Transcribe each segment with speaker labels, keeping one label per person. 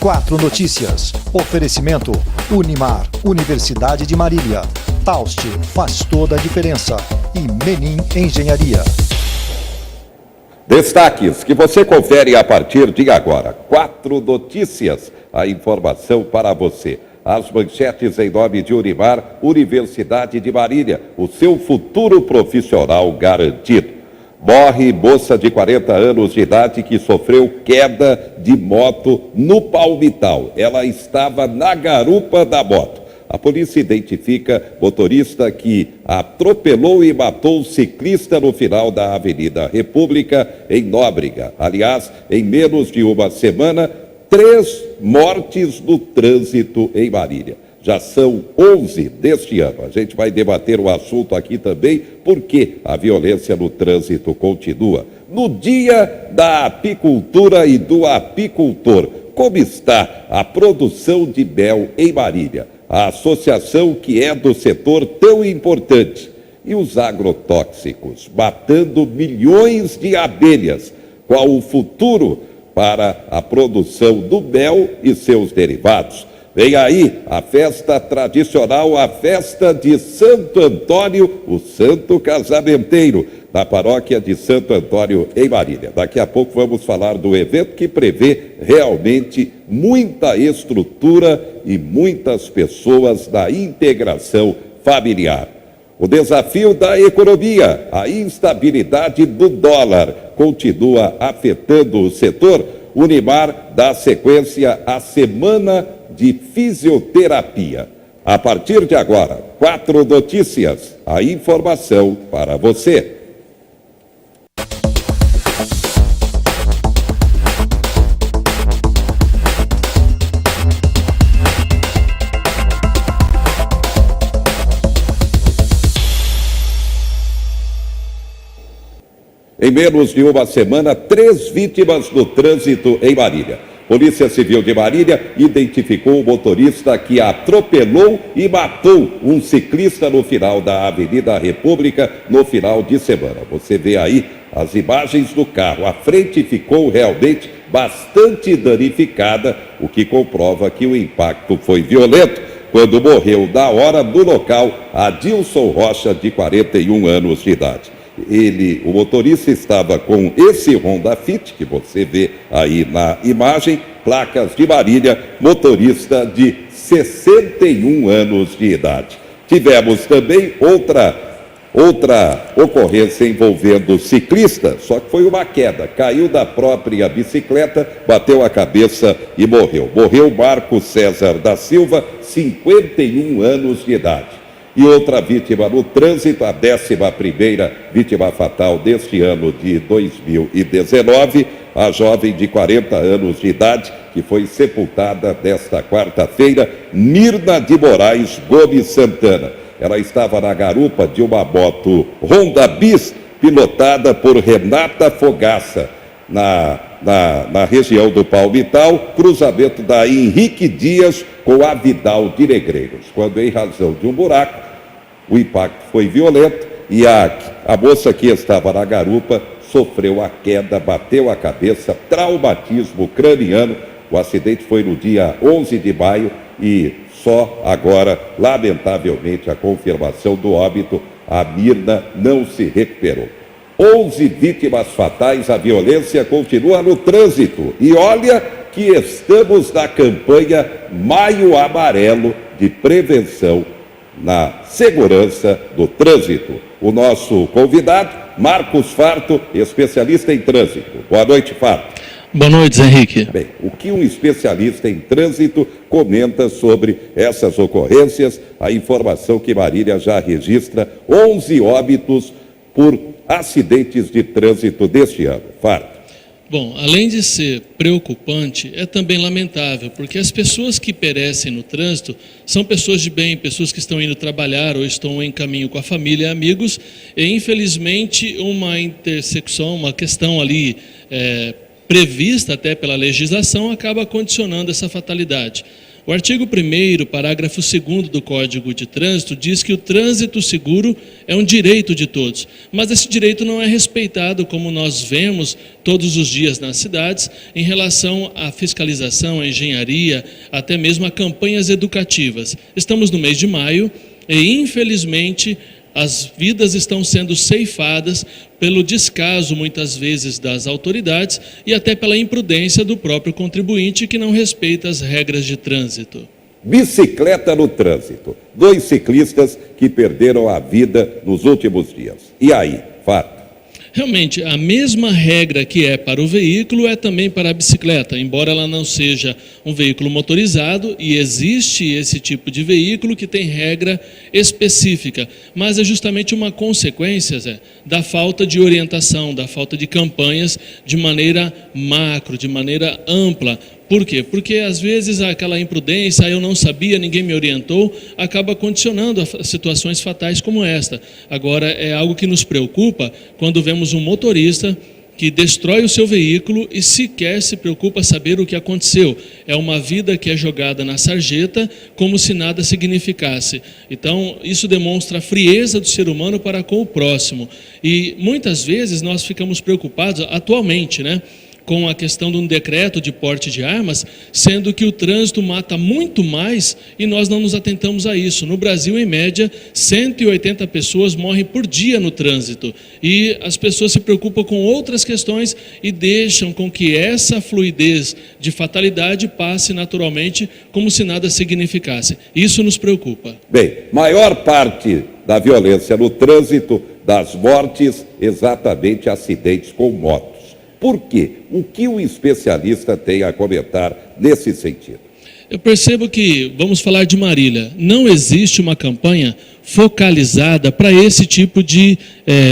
Speaker 1: 4 Notícias. Oferecimento Unimar, Universidade de Marília. Taust faz toda a diferença. E Menin Engenharia.
Speaker 2: Destaques que você confere a partir de agora. 4 Notícias. A informação para você. As manchetes em nome de Unimar, Universidade de Marília. O seu futuro profissional garantido. Morre moça de 40 anos de idade que sofreu queda de moto no Palmital. Ela estava na garupa da moto. A polícia identifica motorista que atropelou e matou o ciclista no final da Avenida República, em Nóbrega. Aliás, em menos de uma semana, 3 mortes no trânsito em Marília. Já são 11 deste ano. A gente vai debater o assunto aqui também, porque a violência no trânsito continua. No dia da apicultura e do apicultor, como está a produção de mel em Marília? A associação que é do setor tão importante. E os agrotóxicos, matando milhões de abelhas. Qual o futuro para a produção do mel e seus derivados? Vem aí a festa tradicional, a festa de Santo Antônio, o Santo Casamenteiro, na paróquia de Santo Antônio, em Marília. Daqui a pouco vamos falar do evento que prevê realmente muita estrutura e muitas pessoas na integração familiar. O desafio da economia, a instabilidade do dólar, continua afetando o setor. Unimar dá sequência à semana de fisioterapia. A partir de agora, 4 Notícias, a informação para você. Em menos de uma semana, 3 vítimas no trânsito em Marília. Polícia Civil de Marília identificou o motorista que atropelou e matou um ciclista no final da Avenida República no final de semana. Você vê aí as imagens do carro. A frente ficou realmente bastante danificada, o que comprova que o impacto foi violento. Quando morreu na hora no local, Adilson Rocha, de 41 anos de idade. O motorista estava com esse Honda Fit, que você vê aí na imagem, placas de Marília, motorista de 61 anos de idade. Tivemos também outra ocorrência envolvendo ciclista, só que foi uma queda, caiu da própria bicicleta, bateu a cabeça e morreu. Morreu Marco César da Silva, 51 anos de idade. E outra vítima no trânsito, a 11ª vítima fatal deste ano de 2019, a jovem de 40 anos de idade, que foi sepultada nesta quarta-feira, Mirna de Moraes Gomes Santana. Ela estava na garupa de uma moto Honda Bis, pilotada por Renata Fogaça, na região do Palmital, cruzamento da Henrique Dias com a Vidal de Negreiros. Quando, em razão de um buraco, o impacto foi violento e a moça que estava na garupa sofreu a queda, bateu a cabeça, traumatismo craniano. O acidente foi no dia 11 de maio e só agora, lamentavelmente, a confirmação do óbito, a Mirna não se recuperou. 11 vítimas fatais, a violência continua no trânsito. E olha que estamos na campanha Maio Amarelo de prevenção na segurança do trânsito. O nosso convidado, Marcos Farto, especialista em trânsito. Boa noite, Farto.
Speaker 3: Boa noite, Henrique.
Speaker 2: Bem, o que um especialista em trânsito comenta sobre essas ocorrências? A informação que Marília já registra 11 óbitos por acidentes de trânsito deste ano. Farto.
Speaker 3: Bom, além de ser preocupante, é também lamentável, porque as pessoas que perecem no trânsito são pessoas de bem, pessoas que estão indo trabalhar ou estão em caminho com a família e amigos, e infelizmente uma intersecção, uma questão ali prevista até pela legislação, acaba condicionando essa fatalidade. O artigo 1º, parágrafo 2º do Código de Trânsito diz que o trânsito seguro é um direito de todos, mas esse direito não é respeitado, como nós vemos todos os dias nas cidades, em relação à fiscalização, à engenharia, até mesmo a campanhas educativas. Estamos no mês de maio e, infelizmente, as vidas estão sendo ceifadas pelo descaso, muitas vezes, das autoridades e até pela imprudência do próprio contribuinte que não respeita as regras de trânsito.
Speaker 2: Bicicleta no trânsito. 2 ciclistas que perderam a vida nos últimos dias. E aí, Fato?
Speaker 3: Realmente, a mesma regra que é para o veículo é também para a bicicleta, embora ela não seja um veículo motorizado, e existe esse tipo de veículo que tem regra específica, mas é justamente uma consequência, Zé, da falta de orientação, da falta de campanhas de maneira macro, de maneira ampla. Por quê? Porque às vezes aquela imprudência, eu não sabia, ninguém me orientou, acaba condicionando a situações fatais como esta. Agora, é algo que nos preocupa quando vemos um motorista que destrói o seu veículo e sequer se preocupa saber o que aconteceu. É uma vida que é jogada na sarjeta como se nada significasse. Então, isso demonstra a frieza do ser humano para com o próximo. E muitas vezes nós ficamos preocupados, atualmente, com a questão de um decreto de porte de armas, sendo que o trânsito mata muito mais e nós não nos atentamos a isso. No Brasil, em média, 180 pessoas morrem por dia no trânsito e as pessoas se preocupam com outras questões e deixam com que essa fluidez de fatalidade passe naturalmente como se nada significasse. Isso nos preocupa.
Speaker 2: Bem, maior parte da violência no trânsito, das mortes, exatamente acidentes com motos. Por quê? O que o especialista tem a comentar nesse sentido?
Speaker 3: Eu percebo que, vamos falar de Marília, não existe uma campanha focalizada para esse tipo de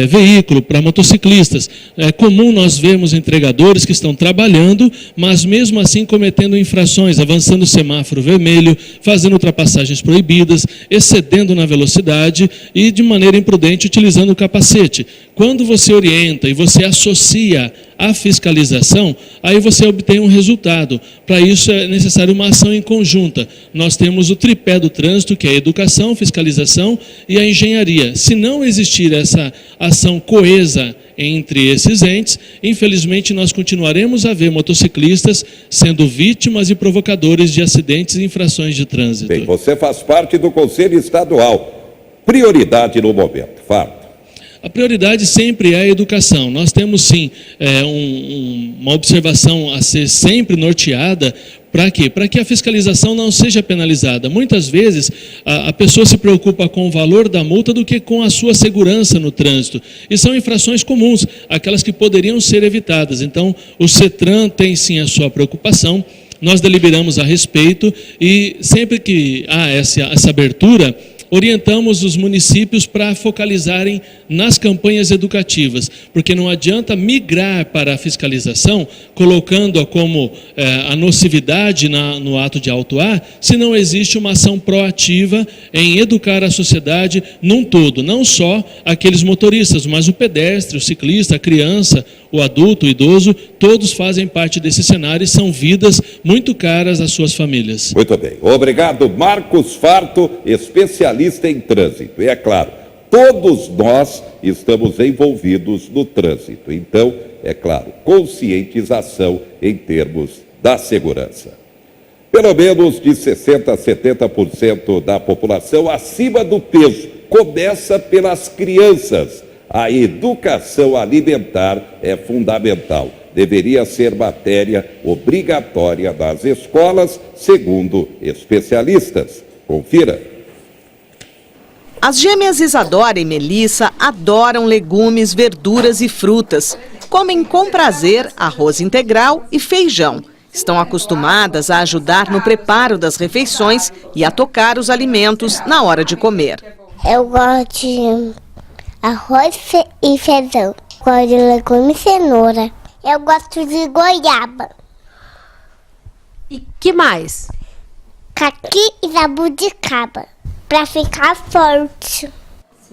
Speaker 3: veículo, para motociclistas. É comum nós vermos entregadores que estão trabalhando, mas mesmo assim cometendo infrações, avançando o semáforo vermelho, fazendo ultrapassagens proibidas, excedendo na velocidade e de maneira imprudente utilizando o capacete. Quando você orienta e você associa a fiscalização, aí você obtém um resultado. Para isso é necessário uma ação em conjunta. Nós temos o tripé do trânsito, que é a educação, fiscalização e a engenharia. Se não existir essa ação coesa entre esses entes, infelizmente nós continuaremos a ver motociclistas sendo vítimas e provocadores de acidentes e infrações de trânsito.
Speaker 2: Bem, você faz parte do Conselho Estadual. Prioridade no momento, Fato.
Speaker 3: A prioridade sempre é a educação. Nós temos, sim, uma observação a ser sempre norteada. Para quê? Para que a fiscalização não seja penalizada. Muitas vezes, a pessoa se preocupa com o valor da multa do que com a sua segurança no trânsito. E são infrações comuns, aquelas que poderiam ser evitadas. Então, o CETRAN tem, sim, a sua preocupação. Nós deliberamos a respeito e sempre que há essa abertura, orientamos os municípios para focalizarem nas campanhas educativas, porque não adianta migrar para a fiscalização, colocando-a como a nocividade no ato de autuar, se não existe uma ação proativa em educar a sociedade num todo, não só aqueles motoristas, mas o pedestre, o ciclista, a criança, o adulto, o idoso, todos fazem parte desse cenário e são vidas muito caras às suas famílias.
Speaker 2: Muito bem. Obrigado, Marcos Farto, especialista em trânsito. E é claro, todos nós estamos envolvidos no trânsito. Então, é claro, conscientização em termos da segurança. Pelo menos de 60% a 70% da população acima do peso. Começa pelas crianças. A educação alimentar é fundamental. Deveria ser matéria obrigatória das escolas, segundo especialistas. Confira.
Speaker 4: As gêmeas Isadora e Melissa adoram legumes, verduras e frutas. Comem com prazer arroz integral e feijão. Estão acostumadas a ajudar no preparo das refeições e a tocar os alimentos na hora de comer.
Speaker 5: Eu gosto de arroz e feijão. Gosto de legume e cenoura. Eu gosto de goiaba.
Speaker 6: E que mais?
Speaker 5: Caqui e jabuticaba. Pra ficar forte.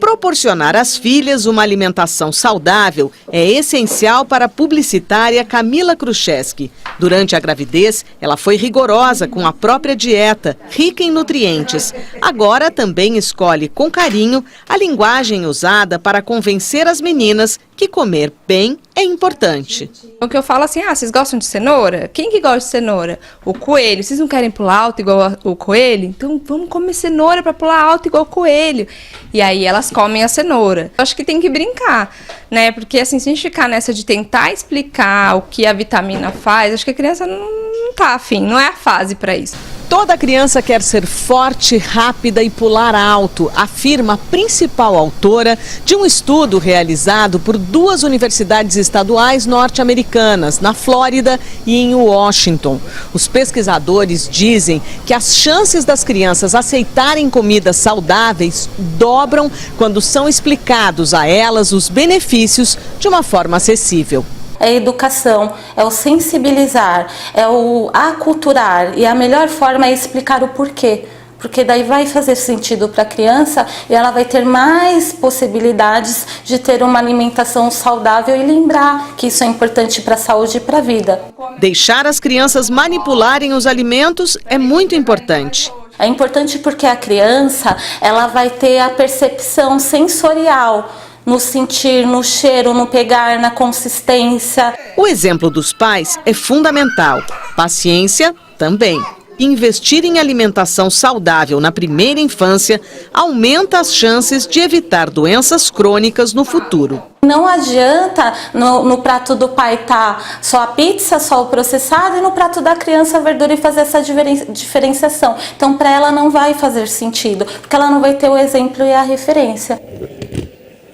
Speaker 4: Proporcionar às filhas uma alimentação saudável é essencial para a publicitária Camila Kruszewski. Durante a gravidez, ela foi rigorosa com a própria dieta, rica em nutrientes. Agora também escolhe com carinho a linguagem usada para convencer as meninas que comer bem é importante.
Speaker 7: O que eu falo assim, vocês gostam de cenoura? Quem que gosta de cenoura? O coelho. Vocês não querem pular alto igual o coelho? Então vamos comer cenoura para pular alto igual o coelho. E aí elas comem a cenoura. Eu acho que tem que brincar, né? Porque assim, se a gente ficar nessa de tentar explicar o que a vitamina faz, acho que a criança não tá afim, não é a fase para isso.
Speaker 4: Toda criança quer ser forte, rápida e pular alto, afirma a principal autora de um estudo realizado por 2 universidades estaduais norte-americanas, na Flórida e em Washington. Os pesquisadores dizem que as chances das crianças aceitarem comidas saudáveis dobram quando são explicados a elas os benefícios de uma forma acessível.
Speaker 8: É a educação, é o sensibilizar, é o aculturar, e a melhor forma é explicar o porquê. Porque daí vai fazer sentido para a criança e ela vai ter mais possibilidades de ter uma alimentação saudável e lembrar que isso é importante para a saúde e para a vida.
Speaker 4: Deixar as crianças manipularem os alimentos é muito importante.
Speaker 8: É importante porque a criança ela vai ter a percepção sensorial, no sentir, no cheiro, no pegar, na consistência.
Speaker 4: O exemplo dos pais é fundamental. Paciência também. Investir em alimentação saudável na primeira infância aumenta as chances de evitar doenças crônicas no futuro.
Speaker 8: Não adianta no prato do pai estar só a pizza, só o processado, e no prato da criança a verdura, e fazer essa diferenciação. Então, para ela não vai fazer sentido, porque ela não vai ter o exemplo e a referência.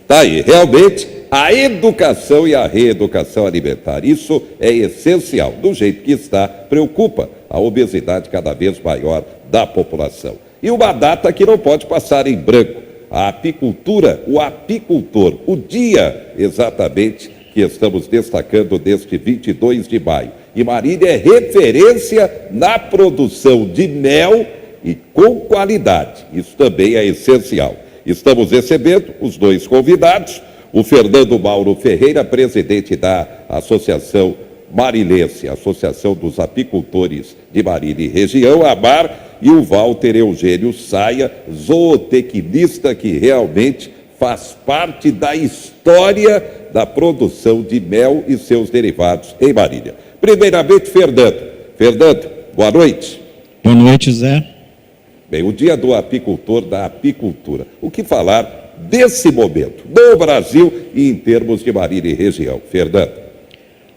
Speaker 2: Tá aí, realmente, a educação e a reeducação alimentar, isso é essencial. Do jeito que está, preocupa a obesidade cada vez maior da população. E uma data que não pode passar em branco, a apicultura, o apicultor, o dia exatamente que estamos destacando neste 22 de maio. E Marília é referência na produção de mel e com qualidade, isso também é essencial. Estamos recebendo os 2 convidados, o Fernando Mauro Ferreira, presidente da Associação Marilense, Associação dos Apicultores de Marília e Região, AMAR, e o Walter Eugênio Saia, zootecnista, que realmente faz parte da história da produção de mel e seus derivados em Marília. Primeiramente, Fernando. Fernando, boa noite.
Speaker 9: Boa noite, Zé.
Speaker 2: Bem, o dia do apicultor, da apicultura. O que falar desse momento no Brasil e em termos de Marília e região? Fernando.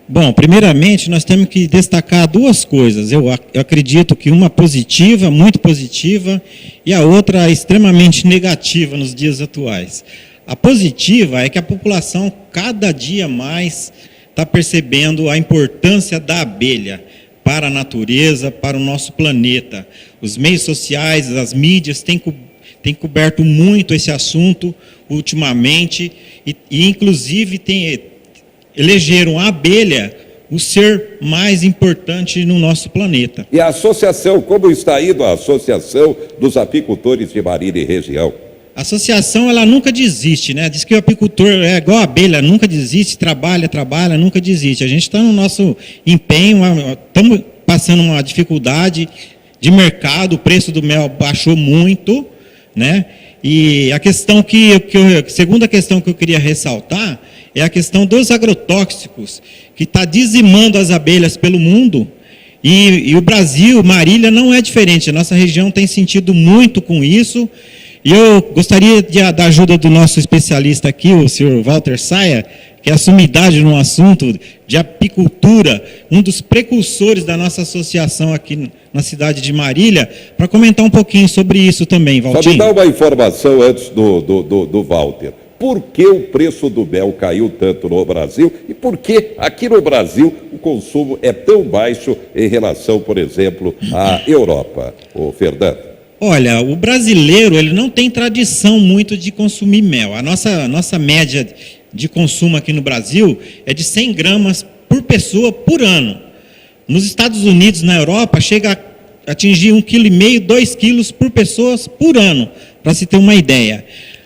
Speaker 9: Bom, primeiramente nós temos que destacar 2 coisas. Eu acredito que uma positiva, muito positiva, e a outra extremamente negativa nos dias atuais. A positiva é que a população cada dia mais está percebendo a importância da abelha para a natureza, para o nosso planeta. Os meios sociais, as mídias têm coberto muito esse assunto ultimamente e inclusive elegeram a abelha o ser mais importante no nosso planeta.
Speaker 2: E a associação, como está indo a Associação dos Apicultores de Marília e Região?
Speaker 9: A associação, ela nunca desiste, né? Diz que o apicultor é igual a abelha, nunca desiste, trabalha, nunca desiste. A gente está no nosso empenho, estamos passando uma dificuldade de mercado, o preço do mel baixou muito, né? E a questão segunda questão que eu queria ressaltar é a questão dos agrotóxicos, que está dizimando as abelhas pelo mundo, e o Brasil, Marília, não é diferente. A nossa região tem sentido muito com isso. E eu gostaria da ajuda do nosso especialista aqui, o senhor Walter Saia, que é a sumidade no assunto de apicultura, um dos precursores da nossa associação aqui na cidade de Marília, para comentar um pouquinho sobre isso também, Valtinho.
Speaker 2: Só me dá uma informação antes do Walter. Por que o preço do mel caiu tanto no Brasil e por que aqui no Brasil o consumo é tão baixo em relação, por exemplo, à Europa, ô Fernando?
Speaker 9: Olha, o brasileiro ele não tem tradição muito de consumir mel. A nossa média de consumo aqui no Brasil é de 100 gramas por pessoa por ano. Nos Estados Unidos, na Europa, chega a atingir 1,5 kg, 2 quilos por pessoa por ano, para se ter uma ideia.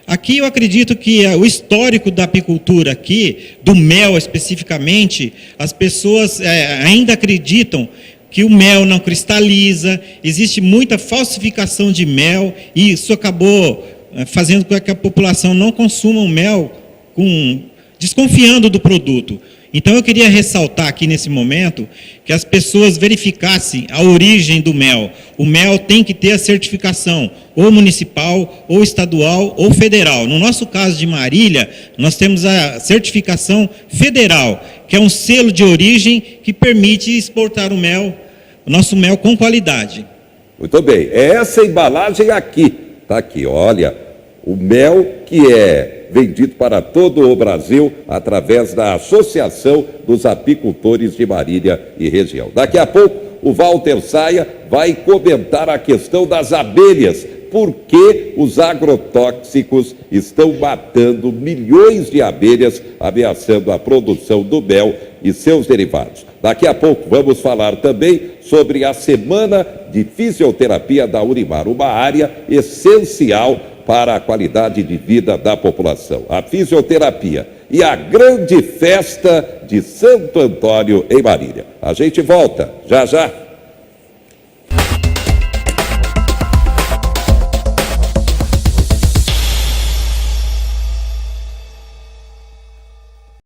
Speaker 9: Aqui eu acredito que o histórico da apicultura aqui, do mel especificamente, as pessoas ainda acreditam que o mel não cristaliza, existe muita falsificação de mel, e isso acabou fazendo com que a população não consuma o mel desconfiando do produto. Então eu queria ressaltar aqui nesse momento que as pessoas verificassem a origem do mel. O mel tem que ter a certificação, ou municipal, ou estadual, ou federal. No nosso caso de Marília, nós temos a certificação federal, que é um selo de origem que permite exportar o nosso mel com qualidade.
Speaker 2: Muito bem, é essa embalagem aqui, está aqui, olha, o mel que é vendido para todo o Brasil através da Associação dos Apicultores de Marília e região. Daqui a pouco o Walter Saia vai comentar a questão das abelhas, por que os agrotóxicos estão matando milhões de abelhas, ameaçando a produção do mel e seus derivados. Daqui a pouco vamos falar também sobre a Semana de Fisioterapia da Unimar, uma área essencial para a qualidade de vida da população. A fisioterapia e a grande festa de Santo Antônio em Marília. A gente volta já já.